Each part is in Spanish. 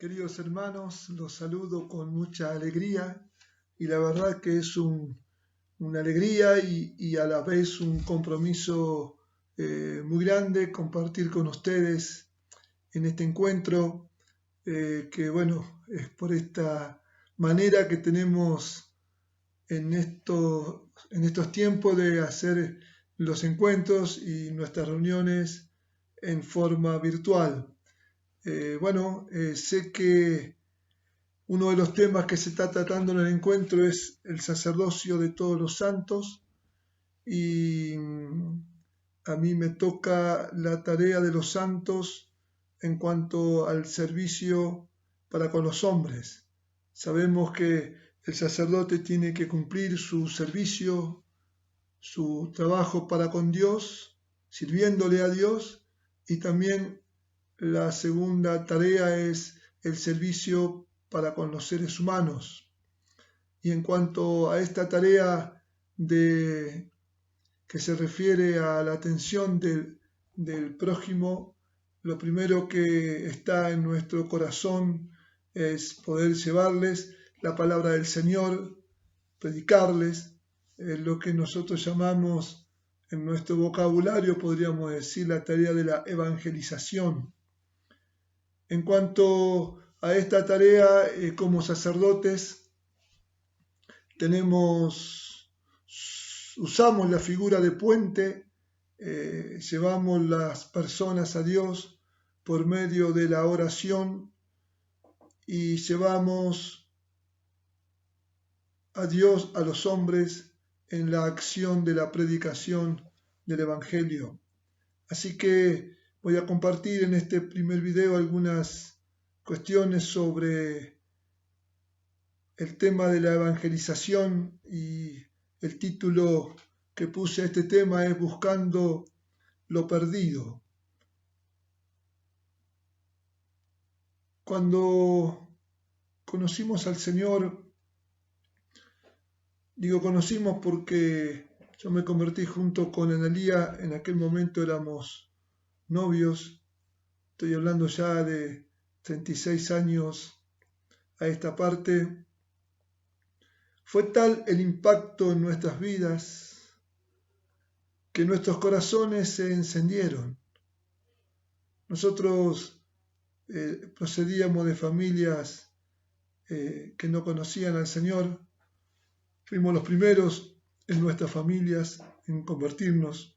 Queridos hermanos, los saludo con mucha alegría y la verdad que es una alegría y a la vez un compromiso muy grande compartir con ustedes en este encuentro que bueno, es por esta manera que tenemos en estos tiempos de hacer los encuentros y nuestras reuniones en forma virtual. Sé que uno de los temas que se está tratando en el encuentro es el sacerdocio de todos los santos y a mí me toca la tarea de los santos en cuanto al servicio para con los hombres. Sabemos que el sacerdote tiene que cumplir su servicio, su trabajo para con Dios, sirviéndole a Dios, y también la segunda tarea es el servicio para con los seres humanos. Y en cuanto a esta tarea que se refiere a la atención del prójimo, lo primero que está en nuestro corazón es poder llevarles la palabra del Señor, predicarles lo que nosotros llamamos en nuestro vocabulario, podríamos decir, la tarea de la evangelización. En cuanto a esta tarea, como sacerdotes, usamos la figura de puente, llevamos las personas a Dios por medio de la oración y llevamos a Dios a los hombres en la acción de la predicación del Evangelio. Así que voy a compartir en este primer video algunas cuestiones sobre el tema de la evangelización y el título que puse a este tema es Buscando lo perdido. Cuando conocimos al Señor, digo conocimos porque yo me convertí junto con Analía, en aquel momento éramos novios, estoy hablando ya de 36 años a esta parte. Fue tal el impacto en nuestras vidas que nuestros corazones se encendieron. Nosotros procedíamos de familias que no conocían al Señor. Fuimos los primeros en nuestras familias en convertirnos.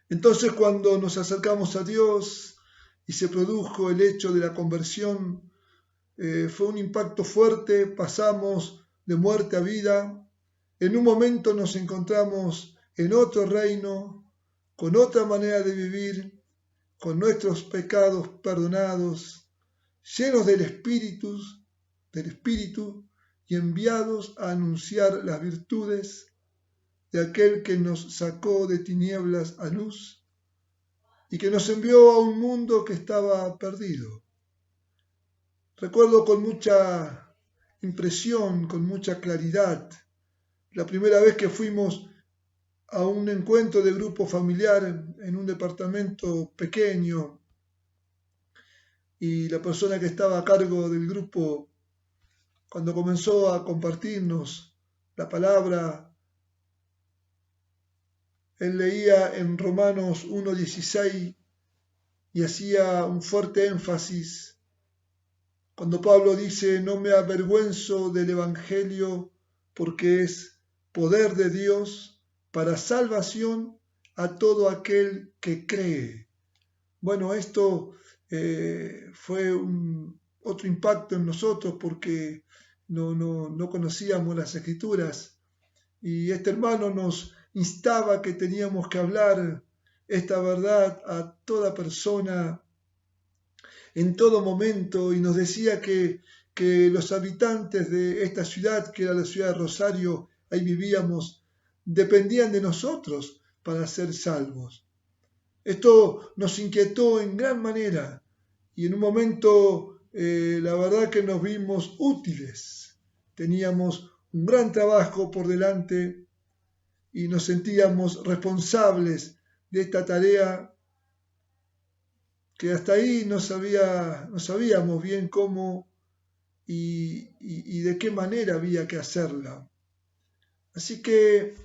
Entonces, cuando nos acercamos a Dios y se produjo el hecho de la conversión, fue un impacto fuerte. Pasamos de muerte a vida. En un momento nos encontramos en otro reino, con otra manera de vivir, con nuestros pecados perdonados, llenos del Espíritu y enviados a anunciar las virtudes de aquel que nos sacó de tinieblas a luz y que nos envió a un mundo que estaba perdido. Recuerdo con mucha impresión, con mucha claridad, la primera vez que fuimos a un encuentro de grupo familiar en un departamento pequeño y la persona que estaba a cargo del grupo, cuando comenzó a compartirnos la palabra, él leía en Romanos 1:16 y hacía un fuerte énfasis cuando Pablo dice: no me avergüenzo del Evangelio porque es poder de Dios para salvación a todo aquel que cree. Bueno, esto fue otro impacto en nosotros porque no conocíamos las Escrituras y este hermano nos instaba que teníamos que hablar esta verdad a toda persona en todo momento, y nos decía que los habitantes de esta ciudad, que era la ciudad de Rosario, ahí vivíamos, dependían de nosotros para ser salvos. Esto nos inquietó en gran manera y en un momento la verdad que nos vimos útiles. Teníamos un gran trabajo por delante y nos sentíamos responsables de esta tarea que hasta ahí no sabíamos bien cómo y de qué manera había que hacerla. Así que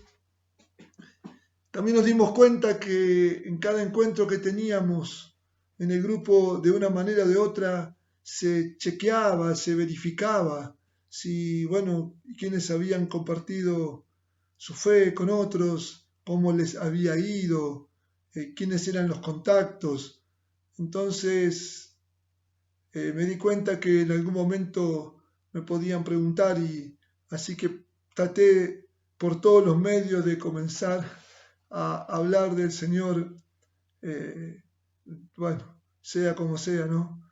también nos dimos cuenta que en cada encuentro que teníamos en el grupo, de una manera o de otra, se chequeaba, se verificaba si, bueno, quienes habían compartido su fe con otros, cómo les había ido, quiénes eran los contactos. Entonces me di cuenta que en algún momento me podían preguntar y así que traté por todos los medios de comenzar a hablar del Señor, eh, bueno, sea como sea, ¿no?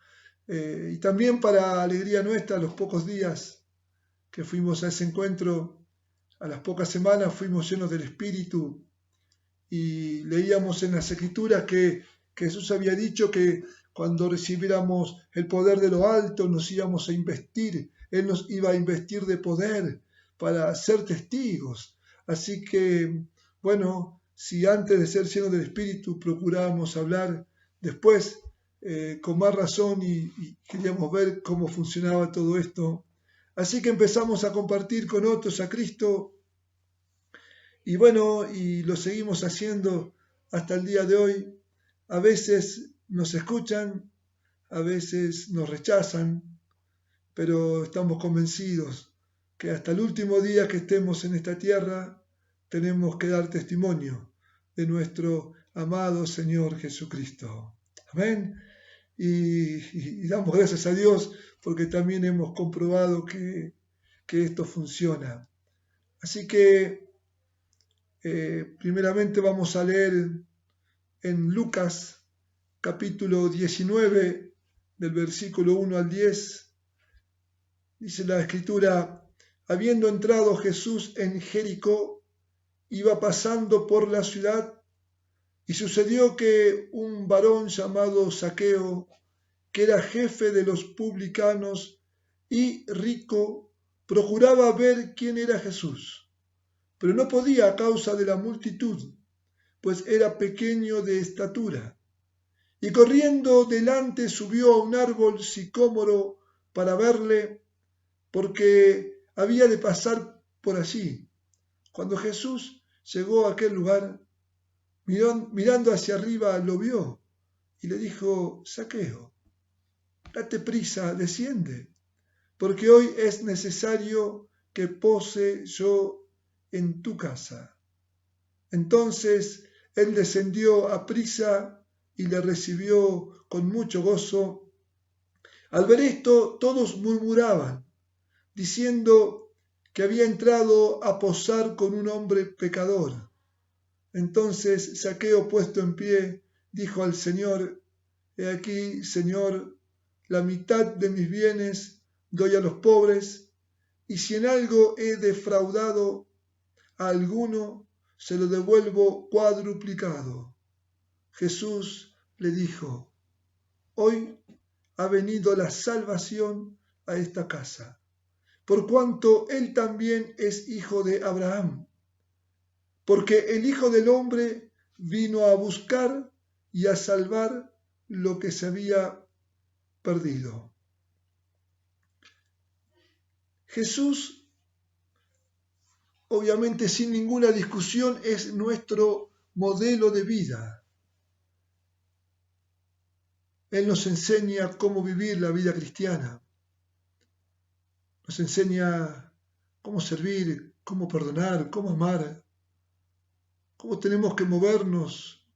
Y también para alegría nuestra, los pocos días que fuimos a ese encuentro, a las pocas semanas fuimos llenos del Espíritu y leíamos en las Escrituras que Jesús había dicho que cuando recibiéramos el poder de lo alto nos íbamos a investir, Él nos iba a investir de poder para ser testigos. Así que, bueno, si antes de ser llenos del Espíritu procurábamos hablar, después con más razón y queríamos ver cómo funcionaba todo esto. Así que empezamos a compartir con otros a Cristo y bueno, y lo seguimos haciendo hasta el día de hoy. A veces nos escuchan, a veces nos rechazan, pero estamos convencidos que hasta el último día que estemos en esta tierra tenemos que dar testimonio de nuestro amado Señor Jesucristo. Amén. Y damos gracias a Dios porque también hemos comprobado que esto funciona. Así que primeramente vamos a leer en Lucas capítulo 19 del versículo 1 al 10. Dice la escritura: habiendo entrado Jesús en Jericó, iba pasando por la ciudad, y sucedió que un varón llamado Zaqueo, que era jefe de los publicanos y rico, procuraba ver quién era Jesús, pero no podía a causa de la multitud, pues era pequeño de estatura. Y corriendo delante subió a un árbol sicómoro para verle, porque había de pasar por allí. Cuando Jesús llegó a aquel lugar, mirando hacia arriba, lo vio y le dijo: Zaqueo, date prisa, desciende, porque hoy es necesario que pose yo en tu casa. Entonces él descendió a prisa y le recibió con mucho gozo. Al ver esto, todos murmuraban, diciendo que había entrado a posar con un hombre pecador. Entonces Zaqueo, puesto en pie, dijo al Señor: He aquí, Señor, la mitad de mis bienes doy a los pobres, y si en algo he defraudado a alguno, se lo devuelvo cuadruplicado. Jesús le dijo: hoy ha venido la salvación a esta casa, por cuanto él también es hijo de Abraham, porque el Hijo del Hombre vino a buscar y a salvar lo que se había perdido. Jesús, obviamente sin ninguna discusión, es nuestro modelo de vida. Él nos enseña cómo vivir la vida cristiana. Nos enseña cómo servir, cómo perdonar, cómo amar, cómo tenemos que movernos.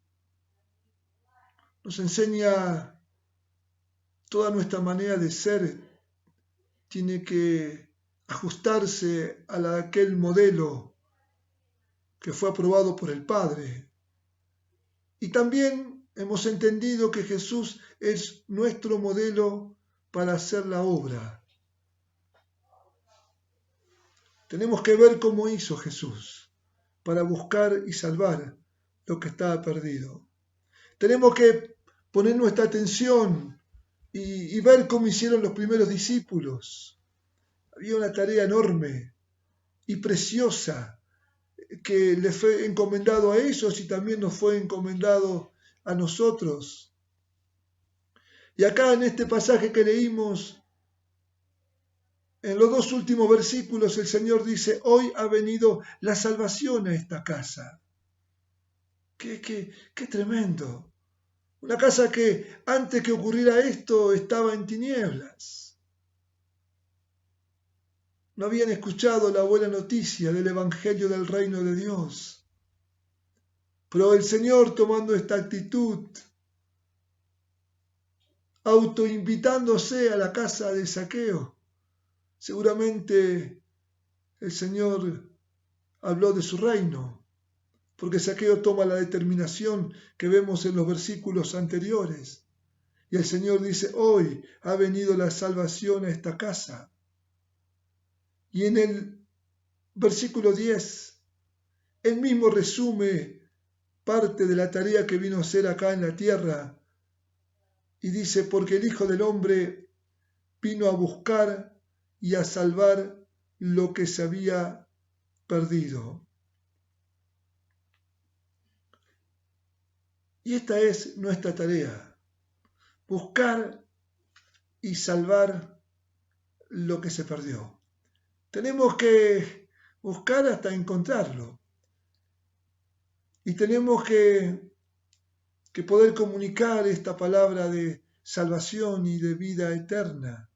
Nos enseña toda nuestra manera de ser. Tiene que ajustarse a aquel modelo que fue aprobado por el Padre. Y también hemos entendido que Jesús es nuestro modelo para hacer la obra. Tenemos que ver cómo hizo Jesús para buscar y salvar lo que estaba perdido. Tenemos que poner nuestra atención y ver cómo hicieron los primeros discípulos. Había una tarea enorme y preciosa que les fue encomendado a ellos y también nos fue encomendado a nosotros. Y acá en este pasaje que leímos, en los dos últimos versículos, el Señor dice, hoy ha venido la salvación a esta casa. ¡Qué tremendo! Una casa que antes que ocurriera esto estaba en tinieblas. No habían escuchado la buena noticia del Evangelio del Reino de Dios. Pero el Señor, tomando esta actitud, autoinvitándose a la casa de Zaqueo, seguramente el Señor habló de su reino, porque Zaqueo toma la determinación que vemos en los versículos anteriores. Y el Señor dice, hoy ha venido la salvación a esta casa. Y en el versículo 10, él mismo resume parte de la tarea que vino a hacer acá en la tierra. Y dice, porque el Hijo del Hombre vino a buscar y a salvar lo que se había perdido. Y esta es nuestra tarea, buscar y salvar lo que se perdió. Tenemos que buscar hasta encontrarlo. Y tenemos que poder comunicar esta palabra de salvación y de vida eterna.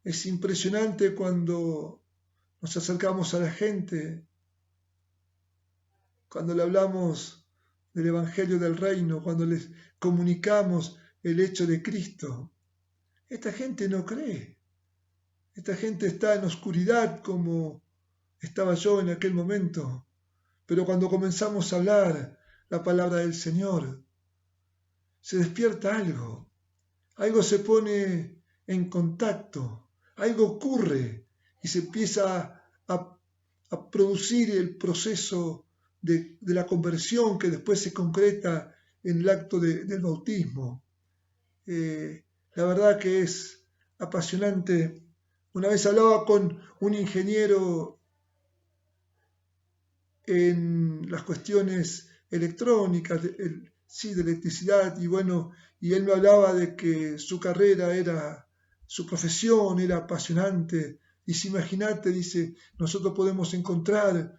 Es impresionante cuando nos acercamos a la gente, cuando le hablamos del Evangelio del Reino, cuando les comunicamos el hecho de Cristo. Esta gente no cree. Esta gente está en oscuridad como estaba yo en aquel momento. Pero cuando comenzamos a hablar la palabra del Señor, se despierta algo. Algo se pone en contacto. Algo ocurre y se empieza a producir el proceso de la conversión que después se concreta en el acto del bautismo. La verdad que es apasionante. Una vez hablaba con un ingeniero en las cuestiones electrónicas, de electricidad, y él me hablaba de que su carrera su profesión era apasionante. Dice, imagínate, dice, nosotros podemos encontrar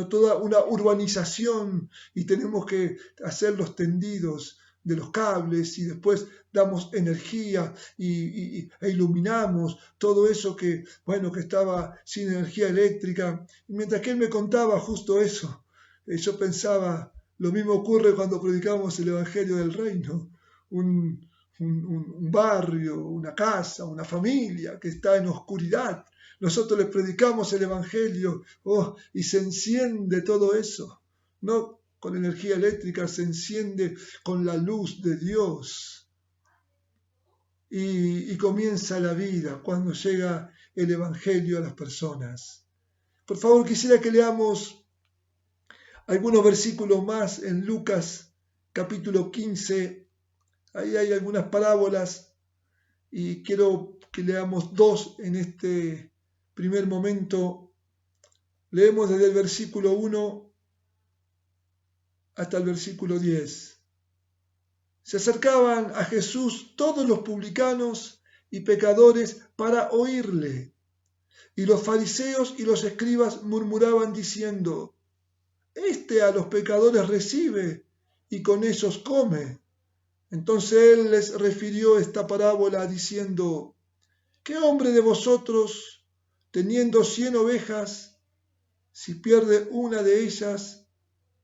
toda una urbanización y tenemos que hacer los tendidos de los cables y después damos energía e iluminamos todo eso que estaba sin energía eléctrica. Y mientras que él me contaba justo eso, yo pensaba, lo mismo ocurre cuando predicamos el Evangelio del Reino. Un barrio, una casa, una familia que está en oscuridad. Nosotros les predicamos el Evangelio y se enciende todo eso. No con energía eléctrica, se enciende con la luz de Dios. Y comienza la vida cuando llega el Evangelio a las personas. Por favor, quisiera que leamos algunos versículos más en Lucas capítulo 15. Ahí hay algunas parábolas y quiero que leamos dos en este primer momento. Leemos desde el versículo 1 hasta el versículo 10. Se acercaban a Jesús todos los publicanos y pecadores para oírle. Y los fariseos y los escribas murmuraban diciendo, «Este a los pecadores recibe y con ellos come». Entonces él les refirió esta parábola diciendo, ¿qué hombre de vosotros, teniendo 100 ovejas, si pierde una de ellas,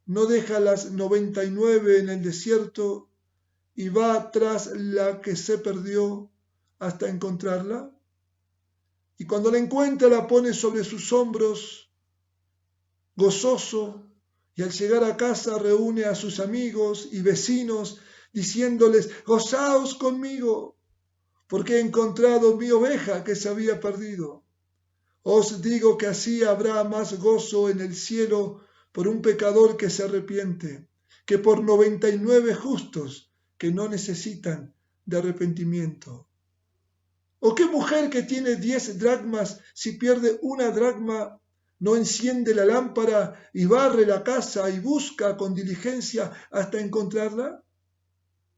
no deja las 99 en el desierto y va tras la que se perdió hasta encontrarla? Y cuando la encuentra la pone sobre sus hombros, gozoso, y al llegar a casa reúne a sus amigos y vecinos, diciéndoles, gozaos conmigo, porque he encontrado mi oveja que se había perdido. Os digo que así habrá más gozo en el cielo por un pecador que se arrepiente, que por 99 justos que no necesitan de arrepentimiento. ¿O qué mujer que tiene 10 dracmas, si pierde una dracma, no enciende la lámpara y barre la casa y busca con diligencia hasta encontrarla?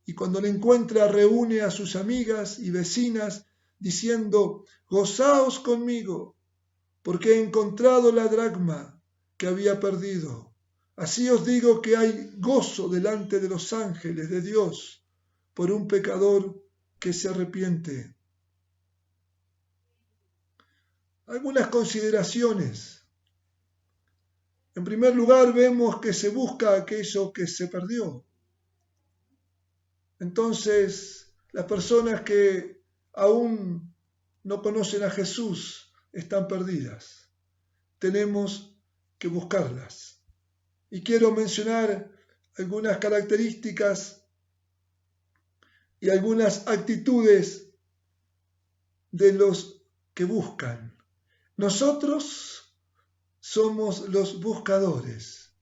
y cuando le encuentra reúne a sus amigas y vecinas diciendo: gozaos conmigo, porque he encontrado la dracma que había perdido. Así os digo que hay gozo delante de los ángeles de Dios por un pecador que se arrepiente. Algunas consideraciones. En primer lugar, vemos que se busca aquello que se perdió. Entonces, las personas que aún no conocen a Jesús están perdidas. Tenemos que buscarlas. Y quiero mencionar algunas características y algunas actitudes de los que buscan. Nosotros somos los buscadores.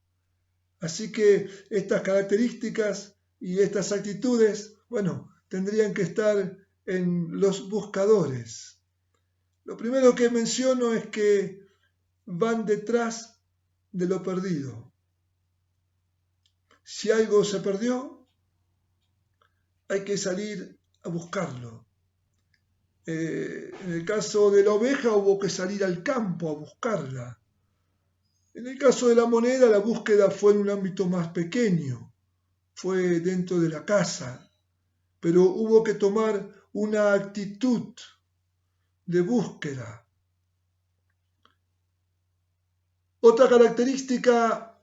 Así que estas características y estas actitudes, tendrían que estar en los buscadores. Lo primero que menciono es que van detrás de lo perdido. Si algo se perdió, hay que salir a buscarlo. En el caso de la oveja hubo que salir al campo a buscarla. En el caso de la moneda, la búsqueda fue en un ámbito más pequeño, fue dentro de la casa, pero hubo que tomar una actitud de búsqueda. Otra característica: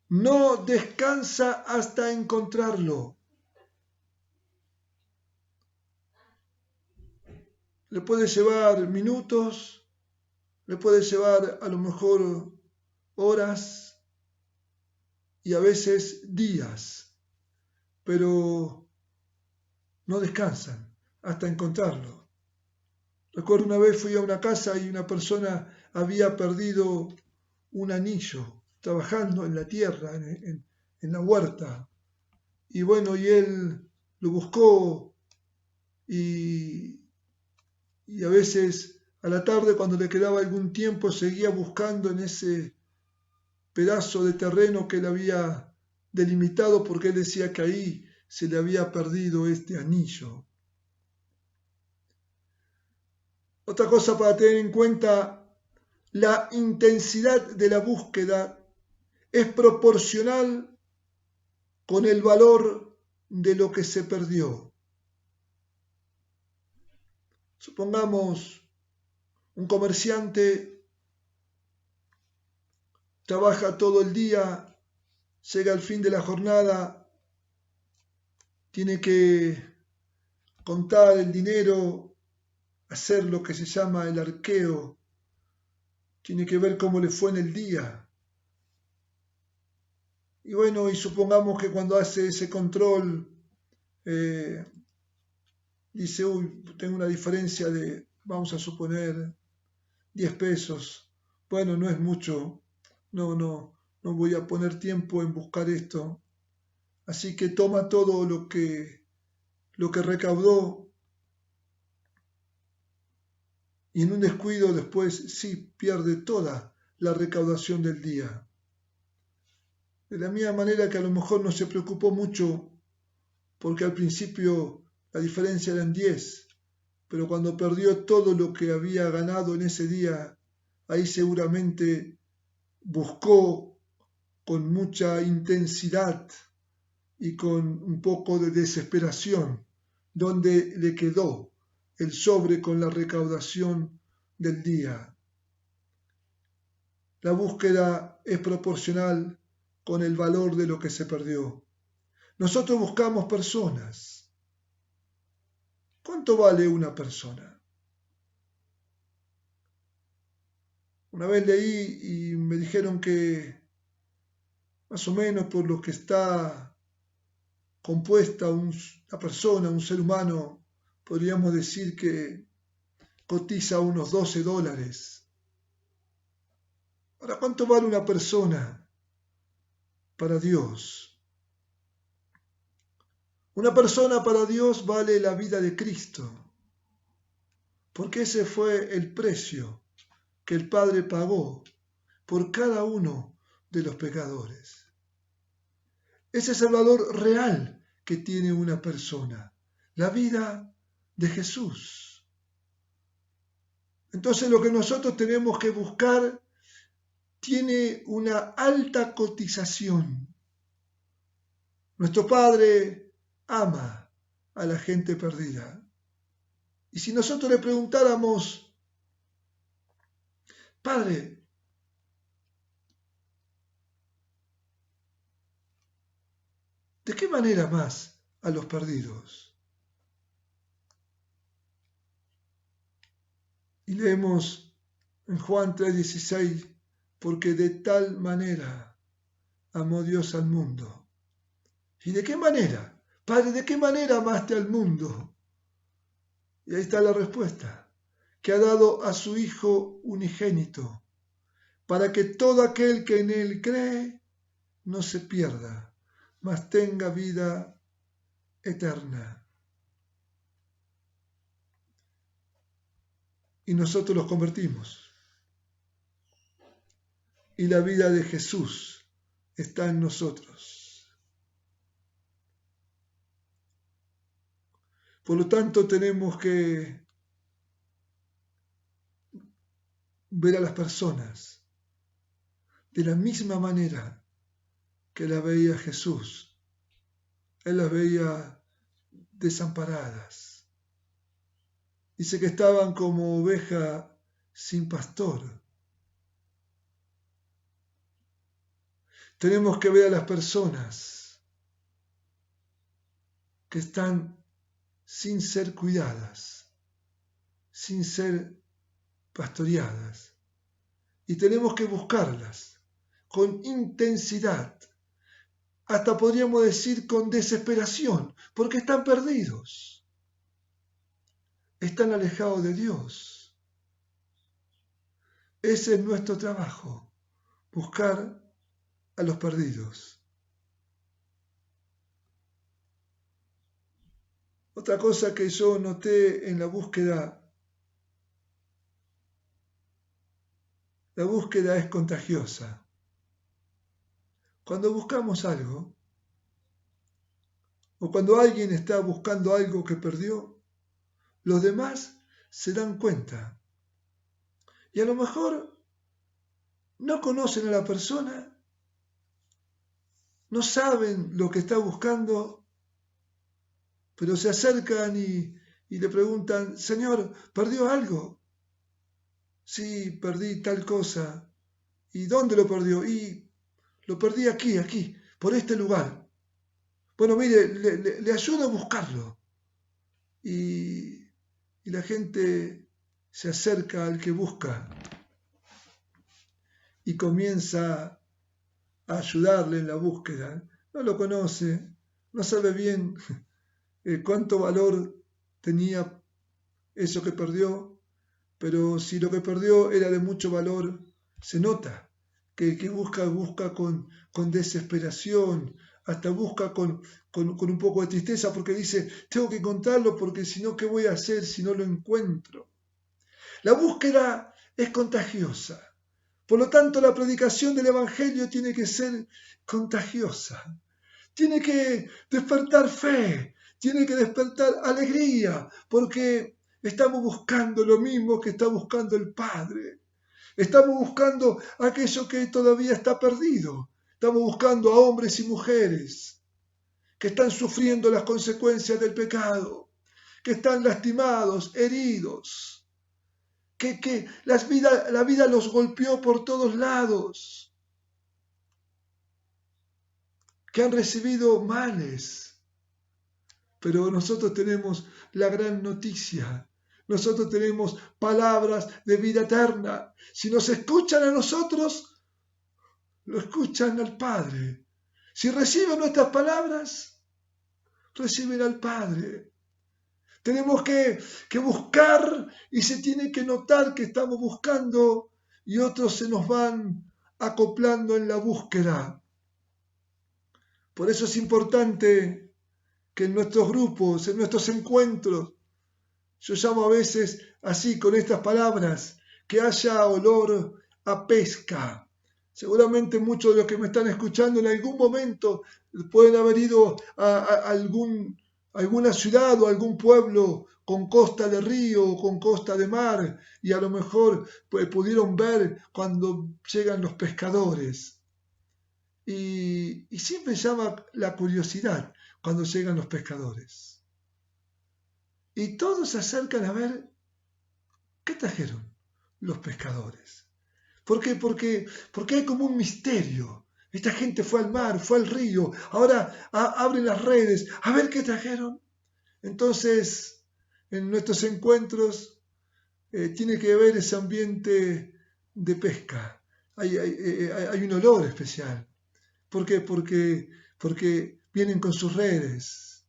no descansa hasta encontrarlo. Le puede llevar minutos, le puede llevar a lo mejor horas y a veces días, pero no descansan hasta encontrarlo. Recuerdo una vez fui a una casa y una persona había perdido un anillo trabajando en la tierra, en la huerta. Y él lo buscó y a veces a la tarde, cuando le quedaba algún tiempo, seguía buscando en ese pedazo de terreno que él había delimitado, porque él decía que ahí se le había perdido este anillo. Otra cosa para tener en cuenta: la intensidad de la búsqueda es proporcional con el valor de lo que se perdió. Supongamos un comerciante trabaja todo el día, llega al fin de la jornada, tiene que contar el dinero, hacer lo que se llama el arqueo, tiene que ver cómo le fue en el día. Y supongamos que cuando hace ese control dice: tengo una diferencia de, vamos a suponer, 10 pesos. No es mucho, no voy a poner tiempo en buscar esto. Así que toma todo lo que recaudó, y en un descuido después sí pierde toda la recaudación del día. De la misma manera que a lo mejor no se preocupó mucho porque al principio la diferencia eran 10, pero cuando perdió todo lo que había ganado en ese día, ahí seguramente buscó con mucha intensidad y con un poco de desesperación dónde le quedó el sobre con la recaudación del día. La búsqueda es proporcional con el valor de lo que se perdió. Nosotros buscamos personas. ¿Cuánto vale una persona? Una vez leí y me dijeron que más o menos por lo que está compuesta una persona, un ser humano, podríamos decir que cotiza unos $12. Ahora, ¿cuánto vale una persona para Dios? Una persona para Dios vale la vida de Cristo, porque ese fue el precio que el Padre pagó por cada uno de los pecadores. Ese es el valor real que tiene una persona, la vida de Jesús. Entonces lo que nosotros tenemos que buscar tiene una alta cotización. Nuestro Padre ama a la gente perdida. Y si nosotros le preguntáramos, Padre, ¿de qué manera más a los perdidos? Y leemos en Juan 3:16, porque de tal manera amó Dios al mundo. ¿Y de qué manera? Padre, ¿de qué manera amaste al mundo? Y ahí está la respuesta, que ha dado a su Hijo unigénito, para que todo aquel que en Él cree no se pierda, mas tenga vida eterna. Y nosotros los convertimos. Y la vida de Jesús está en nosotros. Por lo tanto, tenemos que ver a las personas de la misma manera que las veía Jesús. Él las veía desamparadas. Dice que estaban como oveja sin pastor. Tenemos que ver a las personas que están sin ser cuidadas, sin ser pastoreadas. Y tenemos que buscarlas con intensidad, hasta podríamos decir con desesperación, porque están perdidos, están alejados de Dios. Ese es nuestro trabajo, buscar a los perdidos. Otra cosa que yo noté en la búsqueda es contagiosa. Cuando buscamos algo, o cuando alguien está buscando algo que perdió, los demás se dan cuenta. Y a lo mejor no conocen a la persona, no saben lo que está buscando, pero se acercan y le preguntan, Señor, ¿perdió algo? Sí, perdí tal cosa. ¿Y dónde lo perdió? Y lo perdí aquí, por este lugar. Bueno, mire, le ayudo a buscarlo. Y la gente se acerca al que busca y comienza a ayudarle en la búsqueda. No lo conoce, no sabe bien cuánto valor tenía eso que perdió, pero si lo que perdió era de mucho valor, se nota que el que busca con desesperación, hasta busca con un poco de tristeza, porque dice, tengo que encontrarlo, porque si no, ¿qué voy a hacer si no lo encuentro? La búsqueda es contagiosa. Por lo tanto, la predicación del Evangelio tiene que ser contagiosa. Tiene que despertar fe, tiene que despertar alegría, porque estamos buscando lo mismo que está buscando el Padre. Estamos buscando aquello que todavía está perdido. Estamos buscando a hombres y mujeres que están sufriendo las consecuencias del pecado, que están lastimados, heridos, que la vida los golpeó por todos lados, que han recibido males. Pero nosotros tenemos la gran noticia. Nosotros tenemos palabras de vida eterna. Si nos escuchan a nosotros, lo escuchan al Padre. Si reciben nuestras palabras, reciben al Padre. Tenemos que buscar y se tiene que notar que estamos buscando y otros se nos van acoplando en la búsqueda. Por eso es importante que en nuestros grupos, en nuestros encuentros, yo llamo a veces así con estas palabras, que haya olor a pesca, Seguramente muchos de los que me están escuchando en algún momento pueden haber ido a alguna ciudad o algún pueblo con costa de río o con costa de mar y a lo mejor pues, pudieron ver cuando llegan los pescadores. Y siempre llama la curiosidad cuando llegan los pescadores. Y todos se acercan a ver qué trajeron los pescadores. ¿Por qué? Porque hay como un misterio. Esta gente fue al mar, fue al río, ahora abren las redes, a ver qué trajeron. Entonces, en nuestros encuentros tiene que haber ese ambiente de pesca. Hay un olor especial. ¿Por qué? Porque vienen con sus redes,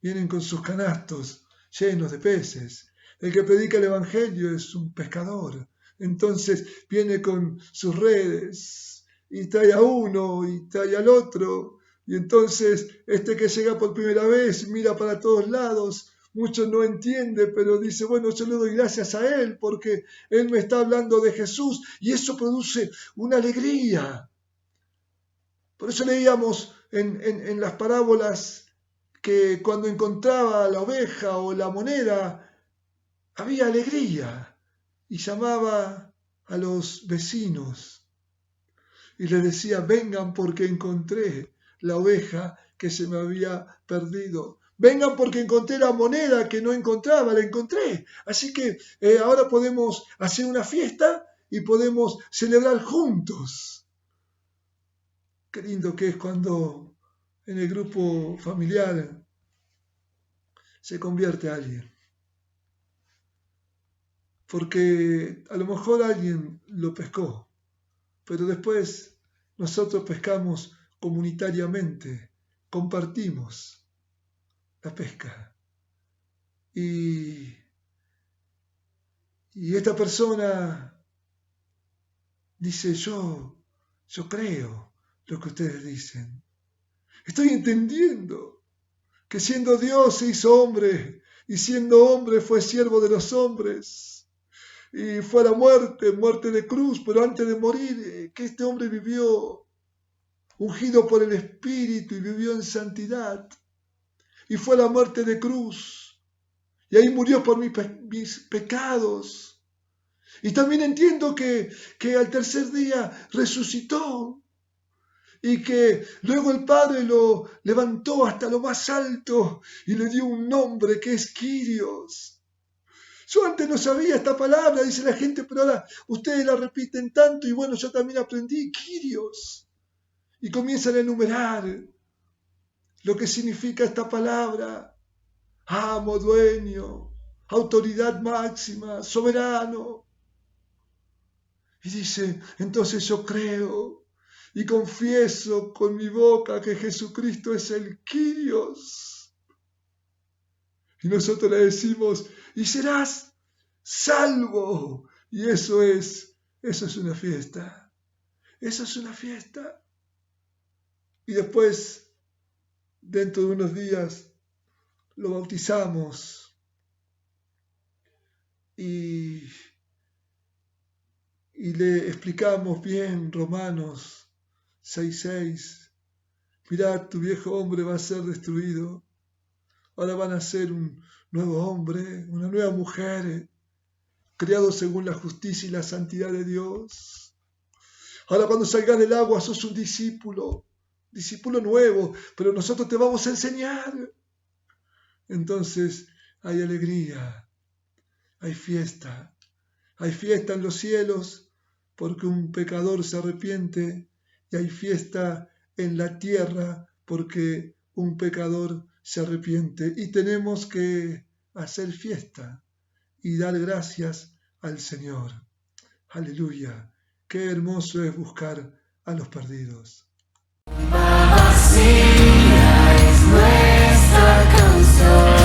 vienen con sus canastos llenos de peces. El que predica el Evangelio es un pescador. Entonces viene con sus redes y trae a uno y trae al otro. Y entonces este que llega por primera vez mira para todos lados. Muchos no entienden, pero dice, bueno, yo le doy gracias a él porque él me está hablando de Jesús y eso produce una alegría. Por eso leíamos en las parábolas que cuando encontraba la oveja o la moneda, había alegría y llamaba a los vecinos y les decía, vengan porque encontré la oveja que se me había perdido. Vengan porque encontré la moneda que no encontraba, la encontré. Así que ahora podemos hacer una fiesta y podemos celebrar juntos. Qué lindo que es cuando en el grupo familiar se convierte alguien. Porque a lo mejor alguien lo pescó, pero después nosotros pescamos comunitariamente, compartimos la pesca. Y esta persona dice, yo creo lo que ustedes dicen. Estoy entendiendo que siendo Dios se hizo hombre y siendo hombre fue siervo de los hombres. Y fue a la muerte de cruz, pero antes de morir, que este hombre vivió ungido por el Espíritu y vivió en santidad. Y fue a la muerte de cruz. Y ahí murió por mis pecados. Y también entiendo que al tercer día resucitó. Y que luego el Padre lo levantó hasta lo más alto y le dio un nombre que es Kyrios. Yo antes no sabía esta palabra, dice la gente, pero ahora ustedes la repiten tanto y bueno, yo también aprendí Kyrios. Y comienzan a enumerar lo que significa esta palabra. Amo, dueño, autoridad máxima, soberano. Y dice, entonces yo creo y confieso con mi boca que Jesucristo es el Kyrios. Y nosotros le decimos, y serás salvo. Y eso es una fiesta. Eso es una fiesta. Y después, dentro de unos días, lo bautizamos. Y le explicamos bien Romanos 6:6. Mirad, tu viejo hombre va a ser destruido. Ahora van a ser un nuevo hombre, una nueva mujer, creado según la justicia y la santidad de Dios. Ahora cuando salgas del agua sos un discípulo nuevo, pero nosotros te vamos a enseñar. Entonces hay alegría, hay fiesta en los cielos porque un pecador se arrepiente y hay fiesta en la tierra porque un pecador se arrepiente y tenemos que hacer fiesta y dar gracias al Señor. Aleluya, qué hermoso es buscar a los perdidos. Mamacita es nuestra canción.